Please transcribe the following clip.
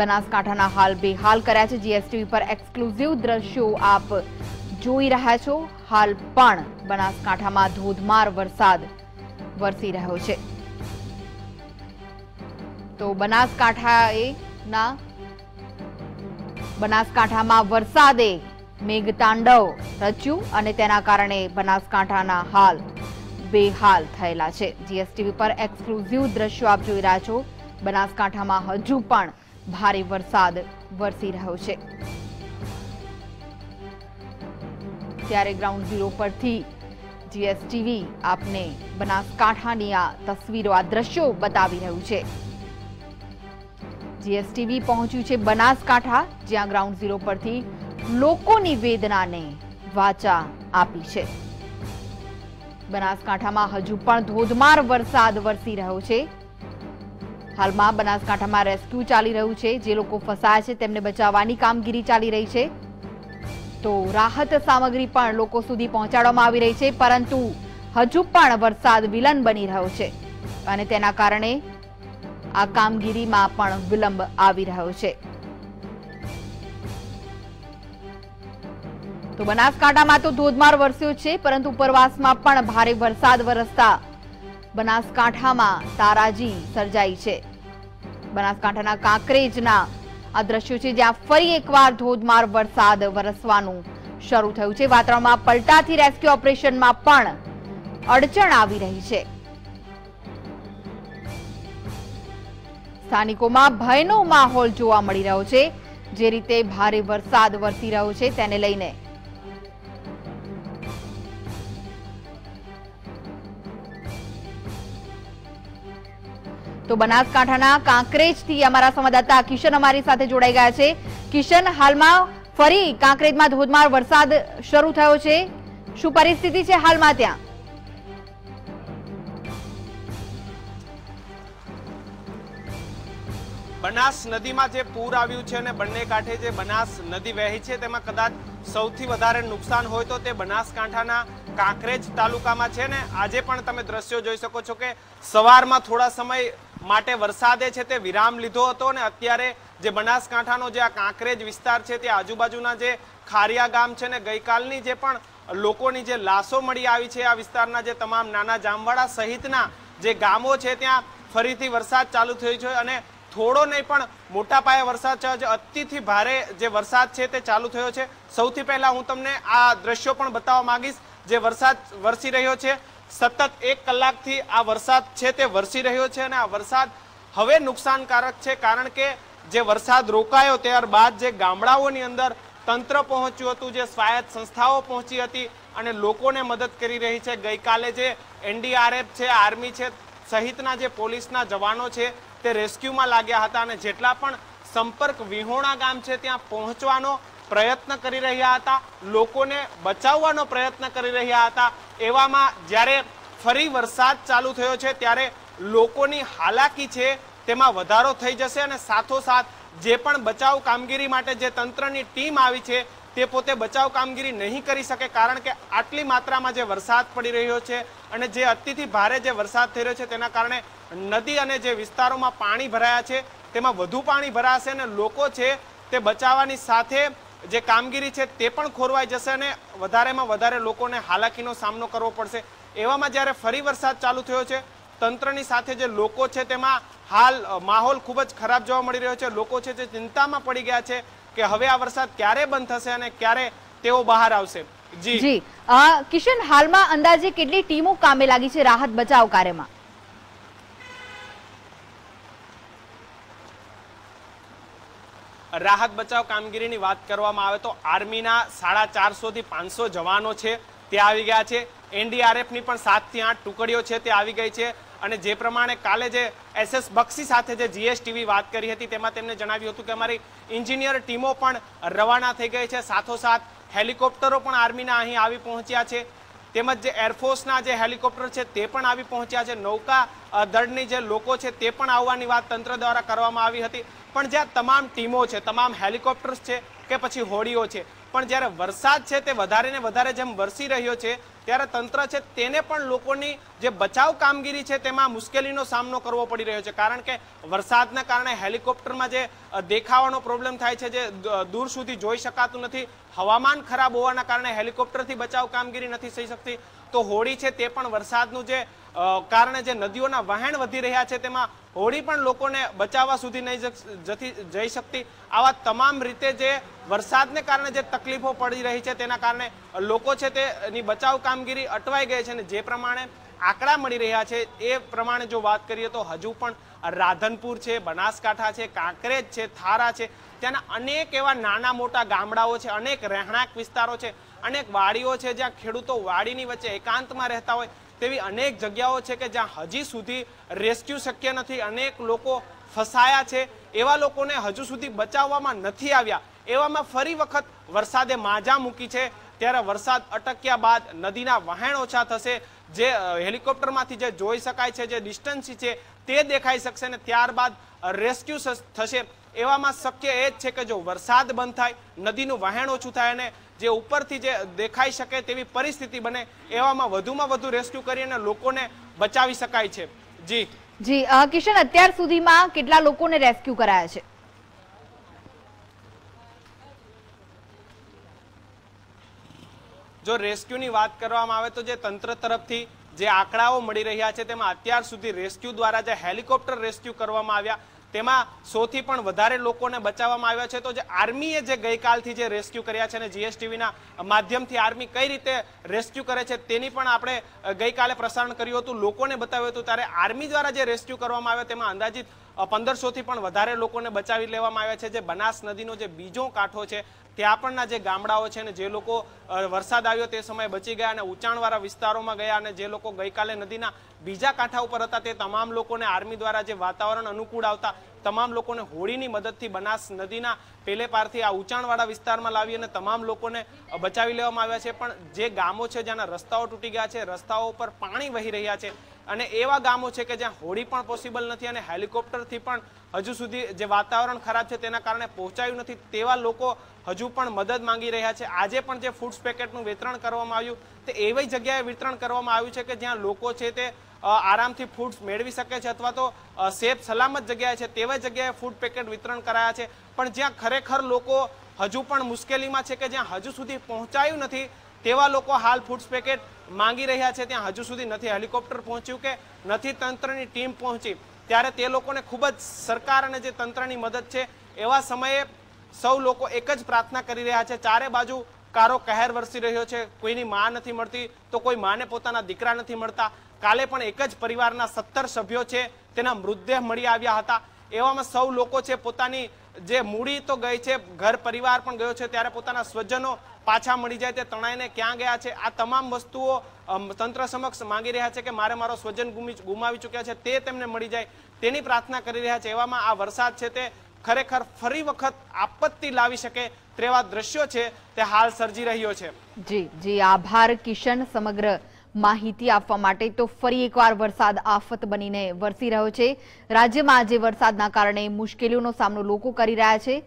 બનાસકાંઠાના હાલ બેહાલ કર્યા છે। જીએસટીવી પર એક્સક્લુઝિવ દ્રશ્યો આપ જોઈ રહ્યા છો। હાલ પણ બનાસકાંઠામાં ધોધમાર વરસાદ વરસી રહ્યો છે। તો બનાસકાંઠામાં વરસાદે મેઘતાંડવ રચ્યું અને તેના કારણે બનાસકાંઠાના હાલ બેહાલ થયેલા છે। જીએસટીવી પર એક્સક્લુઝિવ દ્રશ્યો આપ જોઈ રહ્યા છો। બનાસકાંઠામાં હજુ પણ ભારે વરસાદ વરસી રહ્યો છે। ત્યારે ગ્રાઉન્ડ ઝીરો પરથી જીએસટીવી આપને બનાસકાંઠાની આ તસવીરો, આ દ્રશ્યો બતાવી રહ્યું છે। જીએસટીવી પહોંચ્યું છે બનાસકાંઠા, જ્યાં ગ્રાઉન્ડ ઝીરો પરથી લોકોની વેદનાને વાચા આપી છે। બનાસકાંઠામાં હજુ પણ ધોધમાર વરસાદ વરસી રહ્યો છે। હાલમાં બનાસકાંઠામાં રેસ્ક્યુ ચાલી રહ્યું છે। જે લોકો ફસાયા છે તેમને બચાવવાની કામગીરી ચાલી રહી છે। તો રાહત સામગ્રી પણ લોકો સુધી પહોંચાડવામાં આવી રહી છે, પરંતુ હજુ પણ વરસાદ વિલંબ બની રહ્યો છે અને તેના કારણે આ કામગીરીમાં પણ વિલંબ આવી રહ્યો છે। તો બનાસકાંઠામાં તો ધોધમાર વરસ્યો છે, પરંતુ ઉપરવાસમાં પણ ભારે વરસાદ વરસતા બનાસકાંઠામાં તારાજી સર્જાઈ છે। બનાસકાંઠાના કાંકરેજના આ દ્રશ્યો છે, જ્યાં ફરી એકવાર ધોધમાર વરસાદ વરસવાનું શરૂ થયું છે। વાતાવરણમાં પલટાથી રેસ્ક્યુ ઓપરેશનમાં પણ અડચણ આવી રહી છે। સ્થાનિકોમાં ભયનો માહોલ જોવા મળી રહ્યો છે। જે રીતે ભારે વરસાદ વરસી રહ્યો છે તેને લઈને તો બનાસકાંઠાના કાંકરેજથી અમારા સંવાદદાતા કિશન અમારી સાથે જોડાઈ ગયા છે। કિશન, હાલમાં ફરી કાંકરેજમાં ધોધમાર વરસાદ શરૂ થયો છે, શું પરિસ્થિતિ છે હાલમાં ત્યાં? બનાસ નદીમાં જે પૂર આવ્યું છે અને બંને કાંઠે જે બનાસ નદી વહી છે તેમાં કદાચ સૌથી વધારે નુકસાન હોય તો તે બનાસકાંઠાના કાંકરેજ તાલુકામાં છે ને આજે પણ તમે દ્રશ્યો જોઈ શકો છો કે સવારમાં થોડા સમય માટે વરસાદે છે તે વિરામ લીધો હતો અને અત્યારે જે બનાસકાંઠાનો જે આ કાંકરેજ વિસ્તાર છે તે આજુબાજુના જે ખારિયા ગામ છે ને ગઈકાલની જે પણ લોકોની જે લાશો મળી આવી છે આ વિસ્તારના જે તમામ નાના જામવાડા સહિતના જે ગામો છે ત્યાં ફરીથી વરસાદ ચાલુ થયો છે અને થોડો નહીં પણ મોટા પાયે વરસાદ થયો છે। અતિથી ભારે જે વરસાદ છે તે ચાલુ થયો છે। સૌથી પહેલા હું તમને આ દ્રશ્યો પણ બતાવવા માંગીશ। જે વરસાદ વરસી રહ્યો છે, સતત 1 કલાકથી આ વરસાદ છે તે વરસી રહ્યો છે અને આ વરસાદ હવે નુકસાનકારક છે, કારણ કે જે વરસાદ રોકાયો ત્યારબાદ જે ગામડાઓની અંદર તંત્ર પહોંચ્યું હતું, જે સ્વાયત્ત સંસ્થાઓ પહોંચી હતી અને લોકોને મદદ કરી રહી છે। ગઈકાલે જે એનડીઆરએફ છે, આર્મી છે સહિતના જે પોલીસના જવાનો છે તે રેસ્ક્યુમાં લાગ્યા હતા અને જેટલા પણ સંપર્ક વિહોણા ગામ છે ત્યાં પહોંચવાનો પ્રયત્ન કરી રહ્યા હતા, લોકોને બચાવવાનો પ્રયત્ન કરી રહ્યા હતા। એવામાં જ્યારે ફરી વરસાદ ચાલુ થયો છે ત્યારે લોકોની હાલાકી છે તેમાં વધારો થઈ જશે અને સાથોસાથ જે પણ બચાવ કામગીરી માટે જે તંત્રની ટીમ આવી છે તે પોતે બચાવ કામગીરી નહીં કરી શકે, કારણ કે આટલી માત્રામાં જે વરસાદ પડી રહ્યો છે અને જે અતિથી ભારે જે વરસાદ થઈ રહ્યો છે તેના કારણે નદી અને જે વિસ્તારોમાં પાણી ભરાયા છે તેમાં વધુ પાણી ભરાશે અને લોકો છે તે બચાવવાની સાથે જે કામગીરી છે તે પણ ખોરવાઈ જશે અને વધારેમાં વધારે લોકોને હાલાકીનો સામનો કરવો પડશે। એવામાં જ્યારે ફરી વરસાદ ચાલુ થયો છે, તંત્રની સાથે જે લોકો છે તેમાં હાલ માહોલ ખૂબ જ ખરાબ જોવા મળી રહ્યો છે। લોકો છે જે ચિંતામાં પડી ગયા છે કે હવે આ વરસાદ ક્યારે બંધ થશે અને ક્યારે તેઓ બહાર આવશે। જી કિશન, હાલમાં અંદાજે કેટલી ટીમો કામે લાગી છે રાહત બચાવ કાર્યમાં? રાહત બચાવ કામગીરીની વાત કરવામાં આવે તો આર્મીના 450 થી 500 જવાનો છે તે આવી ગયા છે। એનડીઆરએફની પણ 7 થી 8 ટુકડીઓ છે તે આવી ગઈ છે અને જે પ્રમાણે કાલે જે એસએસ બક્ષી સાથે જે જીએસટીવી વાત કરી હતી તેમાં તેમને જણાવ્યું હતું કે અમારી એન્જિનિયર ટીમો પણ રવાના થઈ ગઈ છે, સાથોસાથ હેલિકોપ્ટરો પણ આર્મીના અહીં આવી પહોંચ્યા છે, તેમજ જે એરફોર્સના જે હેલિકોપ્ટર છે તે પણ આવી પહોંચ્યા છે। નૌકા દળની જે લોકો છે તે પણ આવવાની વાત તંત્ર દ્વારા કરવામાં આવી હતી, પણ જ્યાં તમામ ટીમો છે, તમામ હેલિકોપ્ટર્સ છે કે પછી હોડીઓ છે, પણ જ્યારે વરસાદ છે તે વધારે ને વધારે જેમ વરસી રહ્યો છે ત્યારે તંત્ર છે તેને પણ લોકોની જે બચાવ કામગીરી છે તેમાં મુશ્કેલીનો સામનો કરવો પડી રહ્યો છે, કારણ કે વરસાદના કારણે હેલિકોપ્ટરમાં જે દેખાવાનો પ્રોબ્લેમ થાય છે, જે દૂર સુધી જોઈ શકાતું નથી, હવામાન ખરાબ હોવાના કારણે હેલિકોપ્ટરથી બચાવ કામગીરી નથી થઈ શકતી, તો હોડી છે તે પણ વરસાદનું જે કારણે જે નદીઓના વહેણ વધી રહ્યા છે તેમાં હોડી પણ લોકોને બચાવવા સુધી નહીં જઈ શકતી. આવા તમામ રીતે જે વરસાદને કારણે જે તકલીફો પડી રહી છે તેના કારણે લોકો છે તેની બચાવ કામગીરી અટવાઈ ગઈ છે. અને જે પ્રમાણે આંકડા મળી રહ્યા છે એ પ્રમાણે જો વાત કરીએ તો હજુ પણ રાધનપુર છે, બનાસકાંઠા છે, કાંકરેજ છે, થારા છે, ત્યાંના અનેક એવા નાના મોટા ગામડાઓ છે, અનેક રહેણાંક વિસ્તારો છે, અનેક વાડીઓ છે જ્યાં ખેડૂતો વાડીની વચ્ચે એકાંતમાં રહેતા હોય તેવી અનેક જગ્યાઓ છે કે જ્યાં હજી સુધી રેસ્ક્યુ શક્ય નથી. અનેક લોકો ફસાયા છે, એવા લોકોને હજુ સુધી બચાવવામાં નથી આવ્યા. એવામાં ફરી વખત વરસાદે માજા મૂકી છે. ત્યારે વરસાદ અટક્યા બાદ નદીના વહેણ ઓછા થશે, જે હેલિકોપ્ટરમાંથી જે જોઈ શકાય છે, જે ડિસ્ટન્સ છે તે દેખાઈ શકશે ને ત્યારબાદ રેસ્ક્યુ થશે. એવામાં શક્ય એ જ છે કે જો વરસાદ બંધ થાય, નદીનું વહેણ ઓછું થાય અને જે ઉપરથી જે દેખાઈ શકે તેવી પરિસ્થિતિ બને, એવામાં વધુમાં વધુ રેસ્ક્યુ કરીને લોકોને બચાવી શકાય છે. જી કિશન, અત્યાર સુધીમાં કેટલા લોકોને રેસ્ક્યુ કરાયા છે? જો રેસ્ક્યુની વાત કરવામાં આવે તો જે તંત્ર તરફથી જે આંકડાઓ મળી રહ્યા છે તેમાં અત્યાર સુધી રેસ્ક્યુ દ્વારા જે હેલિકોપ્ટર રેસ્ક્યુ કરવામાં આવ્યા તેમાં 100થી પણ વધારે લોકોને બચાવવામાં આવ્યા છે. તો જે આર્મીએ જે ગઈકાલથી જે રેસ્ક્યુ કર્યા છે અને જીએસટીવીના માધ્યમથી આર્મી કઈ રીતે રેસ્ક્યુ કરે છે તેની પણ આપણે ગઈકાલે પ્રસારણ કર્યું હતું, લોકોને બતાવ્યું હતું. ત્યારે આર્મી દ્વારા જે રેસ્ક્યુ કરવામાં આવ્યા તેમાં અંદાજિત 1500થી પણ વધારે લોકોને બચાવી લેવામાં આવ્યા છે. જે બનાસ નદીનો જે બીજો કાંઠો છે ત્યાં પણના જે ગામડાઓ છે ને જે લોકો વરસાદ આવ્યો તે સમયે બચી ગયા અને ઊંચાણવાળા વિસ્તારોમાં ગયા અને જે લોકો ગઈકાલે નદીના બીજા કાંઠા ઉપર હતા તે તમામ લોકોને આર્મી દ્વારા જે વાતાવરણ અનુકૂળ આવતા તમામ લોકોને હોડીની મદદથી બનાસ નદીના પેલે પારથી આ ઊંચાણવાળા વિસ્તારમાં લાવી અને તમામ લોકોને બચાવી લેવામાં આવ્યા છે. પણ જે ગામો છે જ્યાંના રસ્તાઓ તૂટી ગયા છે, રસ્તાઓ ઉપર પાણી વહી રહ્યા છે અને એવા ગામો છે કે જ્યાં હોડી પણ પોસિબલ નથી અને હેલિકોપ્ટરથી પણ હજુ સુધી જે વાતાવરણ ખરાબ છે તેના કારણે પહોંચાયું નથી, તેવા લોકો હજુ પણ મદદ માંગી રહ્યા છે. આજે પણ જે ફૂડ્સ પેકેટનું વિતરણ કરવામાં આવ્યું તે એવી જગ્યાએ વિતરણ કરવામાં આવ્યું છે કે જ્યાં લોકો છે તે આરામથી ફૂડ્સ મેળવી શકે છે અથવા તો સેફ સલામત જગ્યાએ છે તેવા જગ્યાએ ફૂડ પેકેટ વિતરણ કરાયા છે. પણ જ્યાં ખરેખર લોકો હજુ પણ મુશ્કેલીમાં છે કે જ્યાં હજુ સુધી પહોંચાયું નથી તેવા લોકો હાલ ફૂડ્સ પેકેટ માંગી રહ્યા છે, ત્યાં હજુ સુધી નથી હેલિકોપ્ટર પહોંચ્યું કે નથી તંત્રની ટીમ પહોંચી. ત્યારે તે લોકોને ખૂબ જ સરકાર અને જે તંત્રની મદદ છે એવા સમયે સૌ લોકો એક જ પ્રાર્થના કરી રહ્યા છે. ચારે બાજુ કારો કહેર વરસી રહ્યો છે, કોઈની માં નથી મળતી તો કોઈ માને પોતાના દીકરા નથી મળતા. કાલે પણ એક જ પરિવારના 17 સભ્યો છે તેના મૃતદેહ મળી આવ્યા હતા. એવામાં સૌ લોકો છે પોતાની જે મૂડી તો ગઈ છે, ઘર પરિવાર પણ ગયો છે, ત્યારે પોતાના સ્વજનો પાછા મળી જાય તે તણાઈને ક્યાં ગયા છે આ તમામ વસ્તુઓ તંત્ર સમક્ષ માંગી રહ્યા છે કે મારે મારો સ્વજન ગુમાવી ચૂક્યા છે તે તેમને મળી જાય તેની પ્રાર્થના કરી રહ્યા છે. એવામાં આ વરસાદ છે તે ખરેખર ફરી વખત આપત્તિ લાવી શકે તેવા દ્રશ્યો છે તે હાલ સર્જી રહ્યો છે. જી આભાર કિશન સમગ્ર માહિતી આપવા માટે. તો ફરી એકવાર વરસાદ આફત બનીને વરસી રહ્યો છે. રાજ્યમાં આજે વરસાદના કારણે મુશ્કેલીઓનો સામનો લોકો કરી રહ્યા છે.